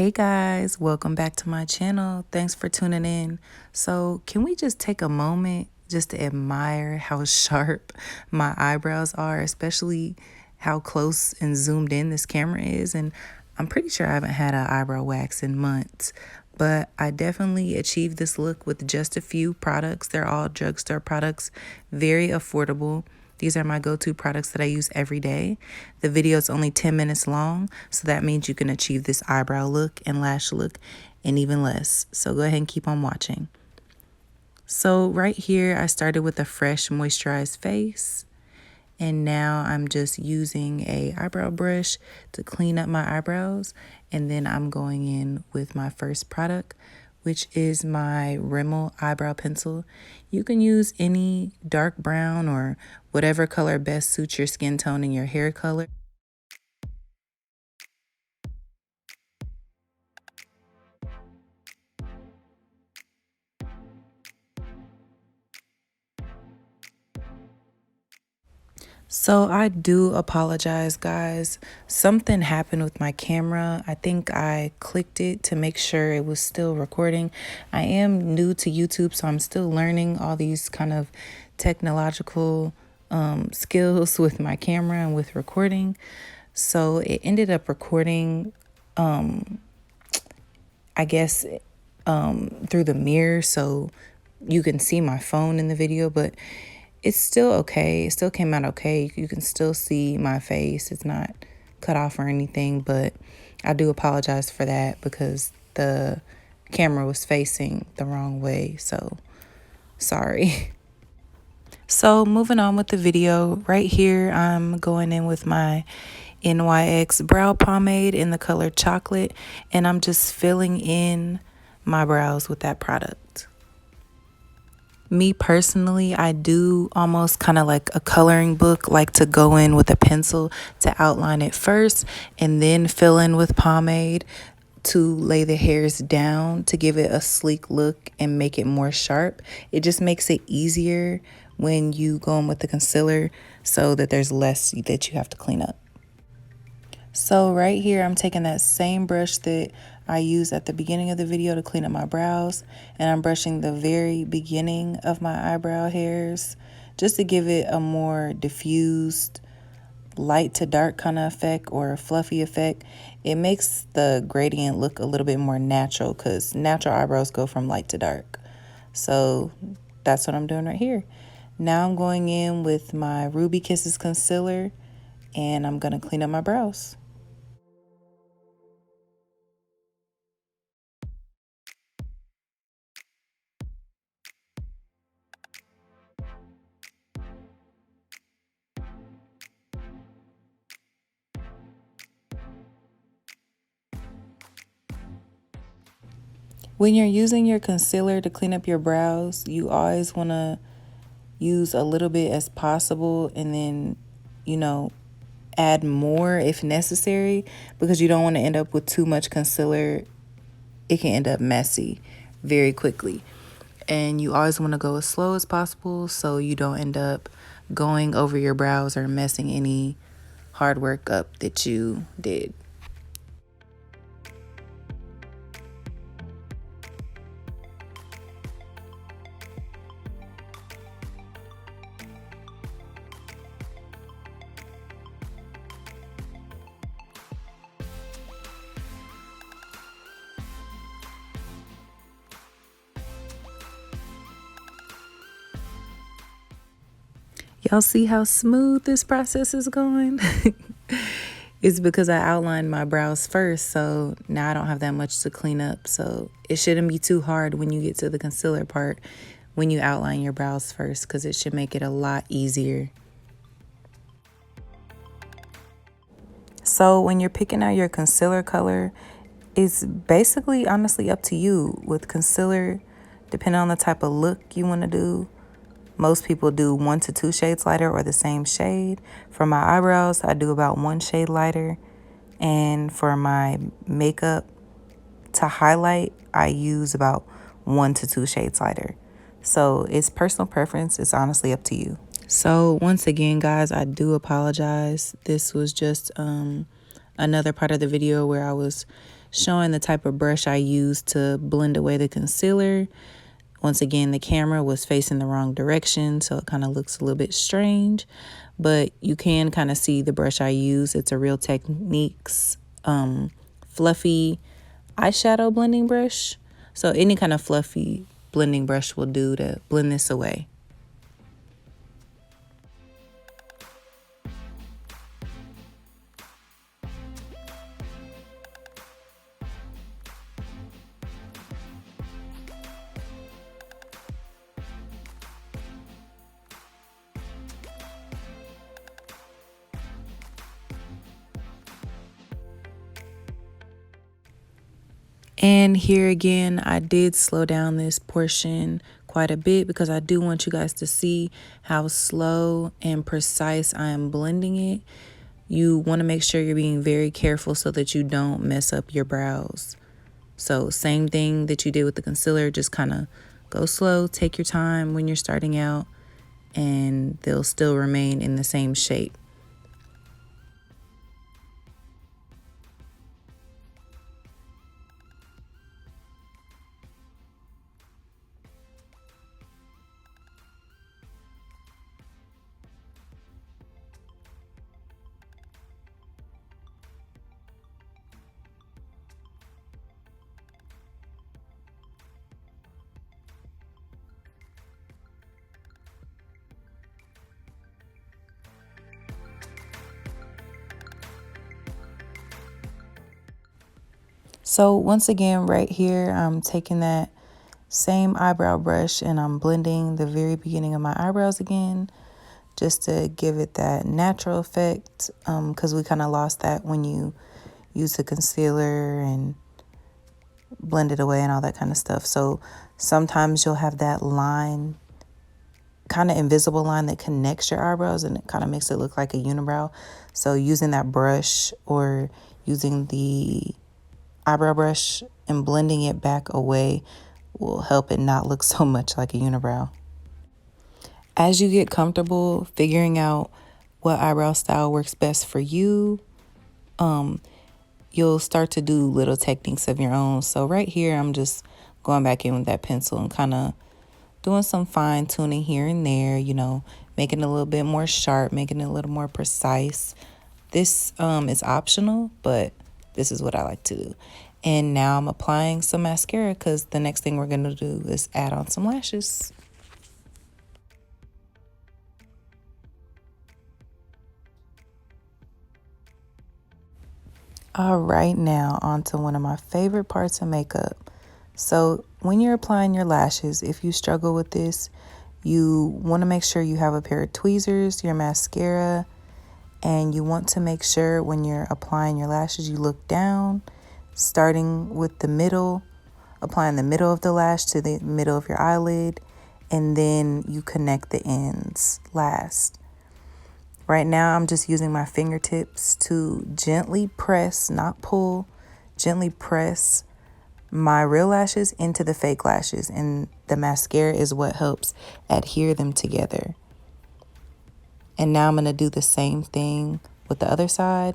Hey guys, welcome back to my channel. Thanks for tuning in. So can we just take a moment just to admire how sharp my eyebrows are, especially how close and zoomed in this camera is? And I'm pretty sure I haven't had an eyebrow wax in months, but I definitely achieved this look with just a few products. They're all drugstore products, very affordable. These are my go-to products that I use every day. The video is only 10 minutes long, so that means you can achieve this eyebrow look and lash look in even less. So go ahead and keep on watching. So right here, I started with a fresh moisturized face. And now I'm just using a eyebrow brush to clean up my eyebrows. And then I'm going in with my first product, which is my Rimmel eyebrow pencil. You can use any dark brown or whatever color best suits your skin tone and your hair color. So I do apologize, guys. Something happened with my camera. I think I clicked it to make sure it was still recording. I am new to YouTube, so I'm still learning all these kind of technological skills with my camera and with recording. So it ended up recording, I guess, through the mirror, so you can see my phone in the video, but it's still okay. It still came out okay. You can still see my face. It's not cut off or anything, but I do apologize for that because the camera was facing the wrong way. So sorry. So moving on with the video, right here, I'm going in with my NYX brow pomade in the color chocolate, and I'm just filling in my brows with that product. Me personally, I do almost kind of like a coloring book, like to go in with a pencil to outline it first and then fill in with pomade to lay the hairs down to give it a sleek look and make it more sharp. It just makes it easier when you go in with the concealer so that there's less that you have to clean up. So right here, I'm taking that same brush that I used at the beginning of the video to clean up my brows, and I'm brushing the very beginning of my eyebrow hairs just to give it a more diffused light to dark kind of effect or a fluffy effect. It makes the gradient look a little bit more natural because natural eyebrows go from light to dark. So that's what I'm doing right here. Now I'm going in with my Ruby Kisses concealer and I'm going to clean up my brows. When you're using your concealer to clean up your brows, you always want to use a little bit as possible and then, add more if necessary because you don't want to end up with too much concealer. It can end up messy very quickly. And you always want to go as slow as possible so you don't end up going over your brows or messing any hard work up that you did. Y'all see how smooth this process is going? It's because I outlined my brows first, so now I don't have that much to clean up. So it shouldn't be too hard when you get to the concealer part when you outline your brows first, because it should make it a lot easier. So when you're picking out your concealer color, it's basically honestly up to you. With concealer, depending on the type of look you want to do, most people do 1 to 2 shades lighter or the same shade. For my eyebrows, I do about 1 shade lighter. And for my makeup to highlight, I use about 1 to 2 shades lighter. So it's personal preference. It's honestly up to you. So once again, guys, I do apologize. This was just another part of the video where I was showing the type of brush I used to blend away the concealer. Once again, the camera was facing the wrong direction, so it kind of looks a little bit strange, but you can kind of see the brush I use. It's a Real Techniques fluffy eyeshadow blending brush. So any kind of fluffy blending brush will do to blend this away. And here again, I did slow down this portion quite a bit because I do want you guys to see how slow and precise I am blending it. You want to make sure you're being very careful so that you don't mess up your brows. So same thing that you did with the concealer, just kind of go slow, take your time when you're starting out, and they'll still remain in the same shape. So once again, right here, I'm taking that same eyebrow brush and I'm blending the very beginning of my eyebrows again, just to give it that natural effect, because we kind of lost that when you use the concealer and blend it away and all that kind of stuff. So sometimes you'll have that line, kind of invisible line that connects your eyebrows and it kind of makes it look like a unibrow. So using that brush or using the eyebrow brush and blending it back away will help it not look so much like a unibrow. As you get comfortable figuring out what eyebrow style works best for you, you'll start to do little techniques of your own. So right here, I'm just going back in with that pencil and kind of doing some fine tuning here and there, making it a little bit more sharp, making it a little more precise. This is optional, but this is what I like to do. And now I'm applying some mascara because the next thing we're going to do is add on some lashes. All right, now on to one of my favorite parts of makeup. So when you're applying your lashes, if you struggle with this, you want to make sure you have a pair of tweezers, your mascara, and you want to make sure when you're applying your lashes, you look down, starting with the middle, applying the middle of the lash to the middle of your eyelid, and then you connect the ends last. Right now, I'm just using my fingertips to gently press, not pull, gently press my real lashes into the fake lashes, and the mascara is what helps adhere them together. And now I'm going to do the same thing with the other side,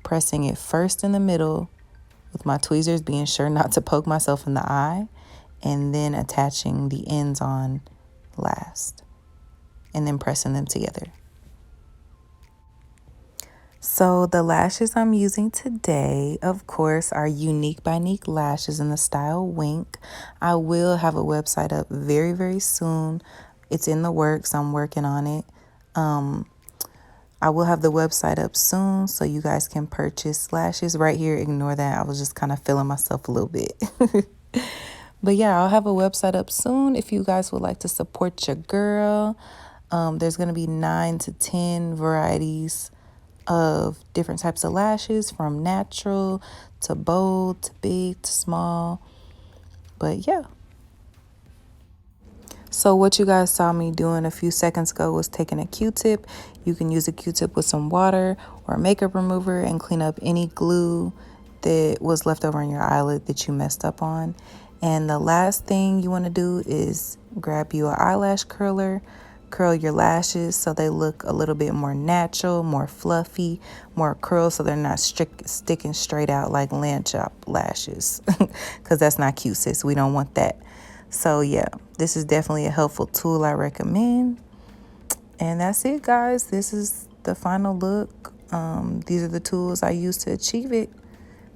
pressing it first in the middle with my tweezers, being sure not to poke myself in the eye, and then attaching the ends on last, and then pressing them together. So the lashes I'm using today, of course, are Unique by Nique lashes in the style Wink. I will have a website up very, very soon. It's in the works. I'm working on it. I will have the website up soon so you guys can purchase lashes. Right here, ignore that. I was just kind of feeling myself a little bit. But yeah, I'll have a website up soon if you guys would like to support your girl. There's going to be 9 to 10 varieties of different types of lashes, from natural to bold to big to small. But yeah. So what you guys saw me doing a few seconds ago was taking a Q-tip. You can use a Q-tip with some water or makeup remover and clean up any glue that was left over on your eyelid that you messed up on. And the last thing you want to do is grab you an eyelash curler, curl your lashes so they look a little bit more natural, more fluffy, more curled, so they're not sticking straight out like lamb chop lashes, because that's not cute, sis. We don't want that. So yeah, this is definitely a helpful tool I recommend. And that's it, guys. This is the final look. These are the tools I use to achieve it.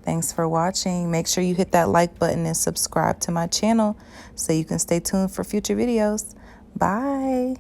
Thanks for watching. Make sure you hit that like button and subscribe to my channel so you can stay tuned for future videos. Bye.